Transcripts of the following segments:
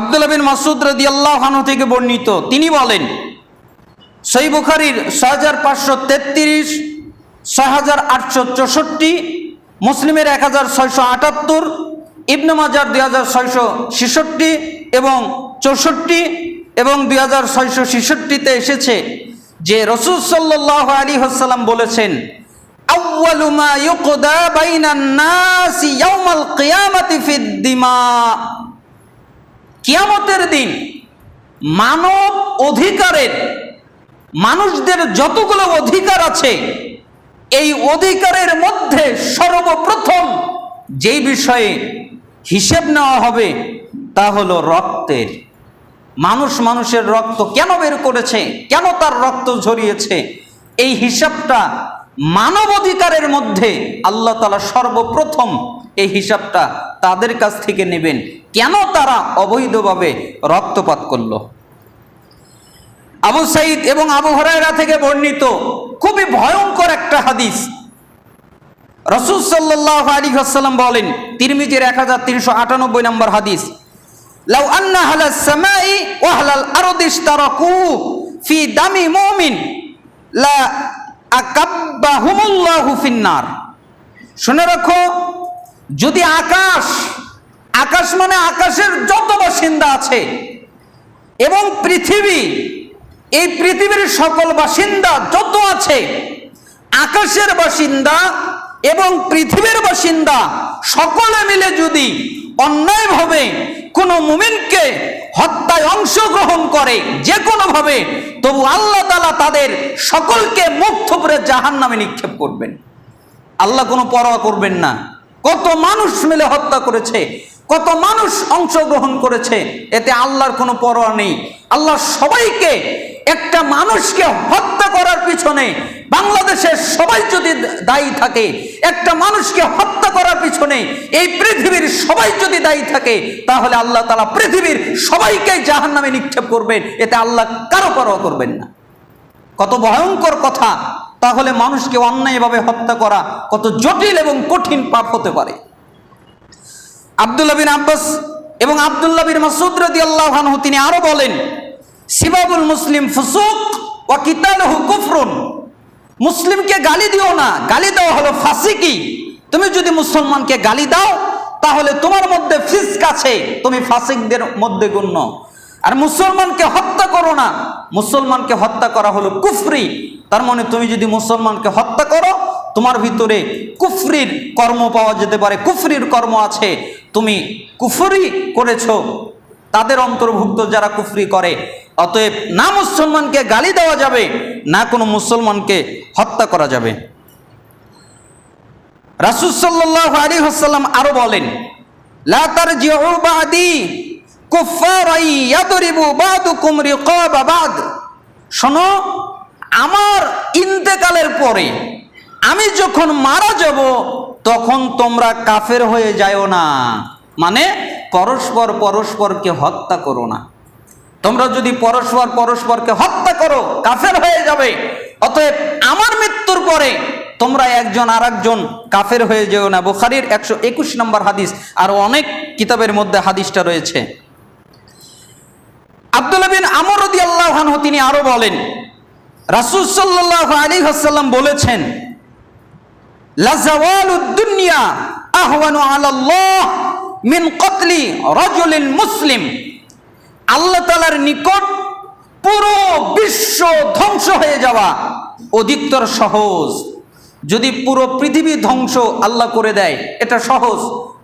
আব্দুল্লাহ বিন মাসউদ রাদিয়াল্লাহু আনহু থেকে বর্ণিত, তিনি বলেন, সহিহ বুখারীর 6533, 6864, মুসলিমের 1678, ইবনে মাজার 2666 এবং 64 এবং 2666-তে এসেছে যে রাসূল সাল্লাল্লাহু আলাইহি ওয়াসাল্লাম বলেছেন, আউয়ালু মা ইউকদা বাইনান নাসি ইয়াউমাল কিয়ামাতি ফিদ দিমা। কিয়ামতের দিন মানব অধিকারের, মানুষদের যতগুলো অধিকার আছে, এই অধিকারের মধ্যে সর্বপ্রথম যেই বিষয়ে হিসেব নেওয়া হবে তা হলো রক্তের। মানুষের রক্ত কেন বের করেছে, কেন তার রক্ত ঝরিয়েছে, এই হিসাবটা মানব অধিকারের মধ্যে আল্লাহ তাআলা সর্বপ্রথম এই হিসাবটা তাদের কাছ থেকে নেবেন, কেন তারা অবৈধভাবে রক্তপাত করলো। আবু সাঈদ এবং আবু হুরায়রা থেকে বর্ণিত খুবই ভয়ঙ্কর একটা হাদিস। রাসূল সাল্লাল্লাহু আলাইহি ওয়াসাল্লাম বলেন, তিরমিজির 1398 নম্বর হাদিস, লাউ আন্না আহলাস সামাই ওয়া আহলাল আরদি ইশতারাকু ফি দামি মুমিন লা আকাব্বাহুমুল্লাহু ফিন্নার। শুনে রাখো, যদি আকাশ মানে আকাশের যত বাসিন্দা আছে এবং পৃথিবী, এই পৃথিবীর সকল বাসিন্দা যত আছে, আকাশের বাসিন্দা এবং পৃথিবীর বাসিন্দা সকলে মিলে যদি অন্যায়ভাবে কোনো মুমিনকে হত্যায় অংশগ্রহণ করে যে কোনোভাবে, তবু আল্লাহ তাআলা তাদের সকলকে মুখ থুবড়ে জাহান্নামে নিক্ষেপ করবেন। আল্লাহ কোনো পরোয়া করবেন না। কত মানুষ মিলে হত্যা করেছে, কত মানুষ অংশগ্রহণ করেছে, এতে আল্লাহর কোনো পরোয়া নেই। আল্লাহ সবাইকে, একটা মানুষকে হত্যা করার পিছনে বাংলাদেশের সবাই যদি দায়ী থাকে, একটা মানুষকে হত্যা করার পিছনে এই পৃথিবীর সবাই যদি দায়ী থাকে, তাহলে আল্লাহ তাআলা পৃথিবীর সবাইকে জাহান্নামে নিক্ষেপ করবেন, এতে আল্লাহ কারো পরোয়া করবেন না। কত ভয়ঙ্কর কথা! তাহলে মানুষকে অন্যায়ভাবে হত্যা করা কত জটিল এবং কঠিন পাপ হতে পারে। আব্দুল্লাহ বিন আব্বাস এবং আব্দুল্লাহ বিন মাসউদ রাদিয়াল্লাহু আনহু তিনি আরো বলেন, সিবাবুল মুসলিম ফুসুক ওয়া কিতালুহু কুফরুন। মুসলিমকে গালি দিও না, গালি দেওয়া হলো ফাসিকি। তুমি যদি মুসলমানকে গালি দাও তাহলে তোমার মধ্যে ফিসক আছে, তুমি ফাসিকদের মধ্যে গণ্য। আর মুসলমানকে হত্যা করো না, মুসলমানকে হত্যা করা হলো কুফরি। তার মানে তুমি যদি মুসলমানকে হত্যা করো, তোমার ভিতরে কুফরির কর্ম পাওয়া যেতে পারে, কুফরির কর্ম আছে, তুমি কুফরি করেছো, তাদের অন্তর্ভুক্ত যারা কুফরি করে। অতএব না মুসলমানকে গালি দেওয়া যাবে, না কোনো মুসলমানকে হত্যা করা যাবে। রাসূল সাল্লাল্লাহু আলাইহি ওয়াসাল্লাম আরো বলেন, লা তারজিউ বাদি কুফারাই ইয়াদরিবু বাদুকুম রিকাবা বাদ। শোনো, আমার ইন্তেকালের পরে, আমি যখন মারা যাব, তখন তোমরা কাফের হয়ে যাও না, মানে পরস্পরকে হত্যা করো না। তোমরা যদি পরস্পরকে হত্যা করো, কাফের হয়ে যাবে। অতএব আমার মৃত্যুর পরে তোমরা একজন আর একজন কাফের হয়ে যেও না। বুখারীর 121 নম্বর হাদিস, আর অনেক কিতাবের মধ্যে হাদিসটা রয়েছে। আব্দুল্লাহ বিন আমর রাদিয়াল্লাহু আনহু তিনি আরো বলেন, রাসূল সাল্লাল্লাহু আলাইহি ওয়াসাল্লাম বলেছেন, লা যাওয়ালুদ দুনিয়া আহওয়ানু আলাল্লাহ মিন কতলি রাজুলিন মুসলিম। আল্লাহ তাআলার নিকট পুরো বিশ্ব ধ্বংস হয়ে যাওয়া অধিকতর সহজ। যদি পুরো পৃথিবী ধ্বংস আল্লাহ করে দেয়, এটা সহজ,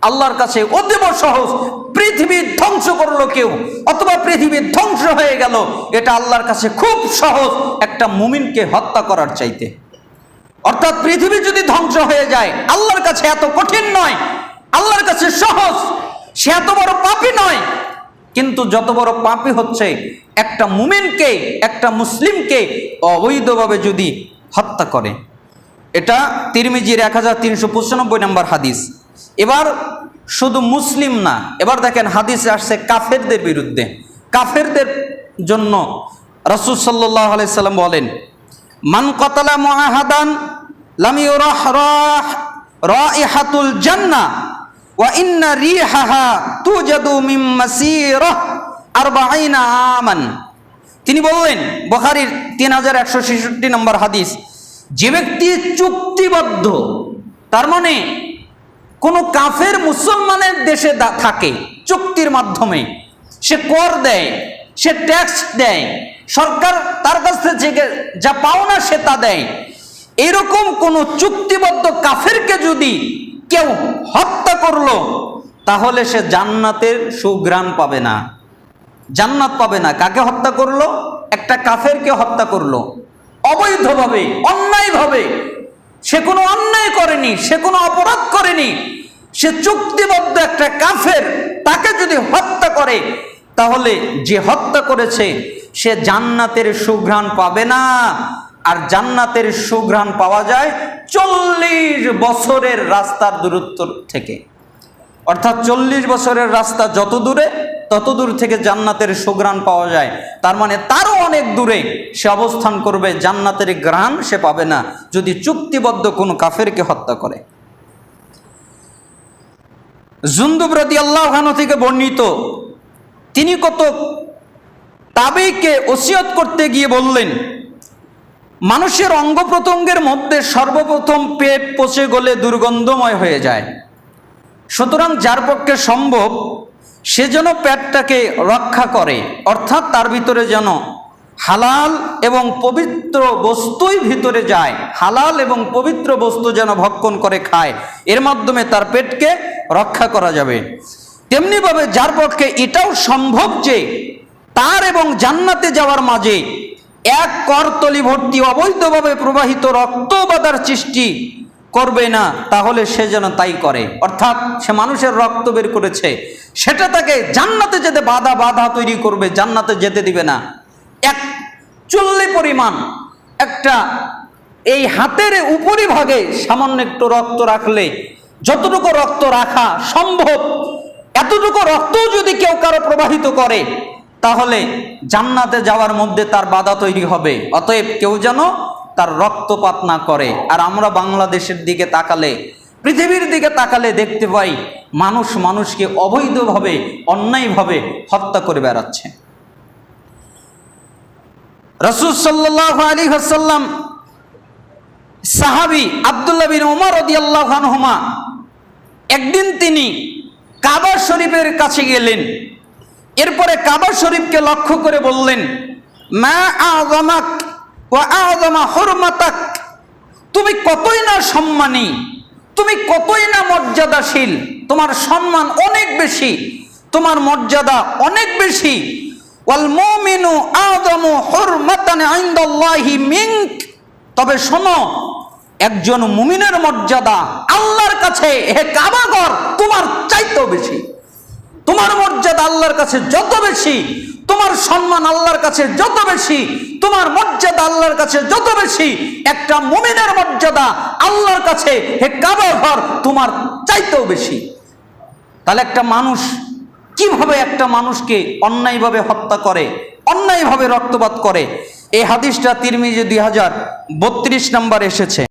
আল্লাহর কাছে অতীব সহজ। পৃথিবী ধ্বংস করলো কেউ, অথবা পৃথিবী ধ্বংস হয়ে গেল, এটা আল্লাহর কাছে খুব সহজ একটা মুমিনকে হত্যা করার চাইতে। অর্থাৎ পৃথিবী যদি ধ্বংস হয়ে যায়, আল্লাহর কাছে এত কঠিন নয়, আল্লাহর কাছে সহজ। সে এত বড় পাপী নয়, কিন্তু যত বড় পাপী হচ্ছে একটা মুমিনকে, একটা মুসলিমকে অবৈধভাবে যদি হত্যা করে। এটা তিরমিজির 1395 নম্বর হাদিস। এবার শুধু মুসলিম না, এবার দেখেন হাদিসে আসছে কাফেরদের বিরুদ্ধে। কাফেরদের জন্য রাসূল সাল্লাল্লাহু আলাইহি সাল্লাম বলেন, মান কাতালা মুআহাদান লাম ইউরাহ রাইহাতুল জান্নাহ ওয়া ইন্না রিহাহা তুজাদু মিন মাসিরাহ আরবাঈনা আমান। তিনি বললেন, বুখারীর 3166 নম্বর হাদিস, যে ব্যক্তি চুক্তিবদ্ধ, তার মানে কোনো কাফের মুসলমানের দেশে থাকে, চুক্তির মাধ্যমে সে কর দেয়, সে ট্যাক্স দেয়, সরকার তার কাছ থেকে যা পাওনা সে তা দেয়, এরকম কোনো চুক্তিবদ্ধ কাফেরকে যদি কেউ হত্যা করলো, তাহলে সে জান্নাতের সুঘ্রাণ পাবে না, জান্নাত পাবে না। কাকে হত্যা করলো? একটা কাফেরকে হত্যা করলো অবৈধভাবে, অন্যায়ভাবে। সে কোনো অন্যায় করেনি, সে কোনো অপরাধ করেনি, সে চুক্তিবদ্ধ একটা কাফের, তাকে যদি হত্যা করে, তাহলে যে হত্যা করেছে সে জান্নাতের সুঘ্রাণ পাবে না। আর জান্নাতের সুঘ্রাণ পাওয়া যায় 40 বছরের রাস্তার দূরত্ব থেকে, অর্থাৎ 40 বছরের রাস্তা যত দূরে, তত দূর থেকে জান্নাতের সুঘ্রাণ পাওয়া যায়। তার মানে তারও অনেক দূরে সে অবস্থান করবে, জান্নাতের ঘ্রাণ সে পাবে না যদি চুক্তিবদ্ধ কোনো কাফেরকে হত্যা করে। জুনদুব রাদিয়াল্লাহু আনহু থেকে বর্ণিত, তিনি কত তাবেঈকে ওসিয়ত করতে গিয়ে বললেন, মানুষের অঙ্গ প্রত্যঙ্গের মধ্যে সর্বপ্রথম পেট পচে গলে দুর্গন্ধময় হয়ে যায়। সুতরাং যার পক্ষে সম্ভব সে যেন পেটটাকে রক্ষা করে, অর্থাৎ তার ভিতরে যেন হালাল এবং পবিত্র বস্তুই ভিতরে যায়, হালাল এবং পবিত্র বস্তু যেন ভক্ষণ করে খায়, এর মাধ্যমে তার পেটকে রক্ষা করা যাবে। তেমনিভাবে যার পক্ষে এটাও সম্ভব যে তার এবং জান্নাতে যাওয়ার মাঝে এক করতলি ভর্তি অবৈধভাবে প্রবাহিত রক্ত বাধার সৃষ্টি করবে না, তাহলে সে যেন তাই করে। অর্থাৎ সে মানুষের রক্ত বের করেছে, সেটা তাকে জান্নাতে যেতে বাধা তৈরি করবে, জান্নাতে যেতে দিবে না। এক চুল্লি পরিমাণ একটা এই হাতের উপরিভাগে সামান্য একটু রক্ত রাখলে, যতটুকু রক্ত রাখা সম্ভব, এতটুকু রক্তও যদি কেউ কারো প্রবাহিত করে, তাহলে জান্নাতে যাওয়ার মধ্যে তার বাধা তৈরি হবে। অতএব কেউ যেন তার রক্তপাত না করে। আর আমরা বাংলাদেশের দিকে তাকালে, পৃথিবীর দিকে তাকালে দেখতে পাই মানুষ মানুষকে অবৈধভাবে, অন্যায়ভাবে হত্যা করে বেড়াচ্ছে। রাসূল সাল্লাল্লাহু আলাইহি ওয়াসাল্লাম সাহাবী আব্দুল্লাহ বিন উমর রাদিয়াল্লাহু আনহুমা, একদিন তিনি কাবা শরীফের কাছে গেলেন, এরপরে কাবা শরীফকে লক্ষ্য করে বললেন, মা আযমাক ওয়া আযমা হুরমাতাক, তুমি কতই না সম্মানী, তুমি কতই না মর্যাদাশীল, তোমার সম্মান অনেক বেশি, তোমার মর্যাদা অনেক বেশি। ওয়াল মুমিনু আযমু হুরমাতান ইনদাল্লাহি মিনক, তবে শোনো, একজন মুমিনের মর্যাদা আল্লাহর কাছে, হে কাবাঘর, তোমার চাইতেও বেশি। তোমার মর্যাদা আল্লাহর কাছে যত বেশি, তোমার সম্মান আল্লাহর কাছে যত বেশি, তোমার মর্যাদা আল্লাহর কাছে যত বেশি, একটা মুমিনের মর্যাদা আল্লাহর কাছে, হে কাবাঘর, তোমার চাইতেও বেশি। তাহলে একটা মানুষ কিভাবে একটা মানুষকে অন্যায়ভাবে হত্যা করে, অন্যায়ভাবে রক্তপাত করে? এই হাদিসটা তিরমিজি 2032 নম্বর এসেছে।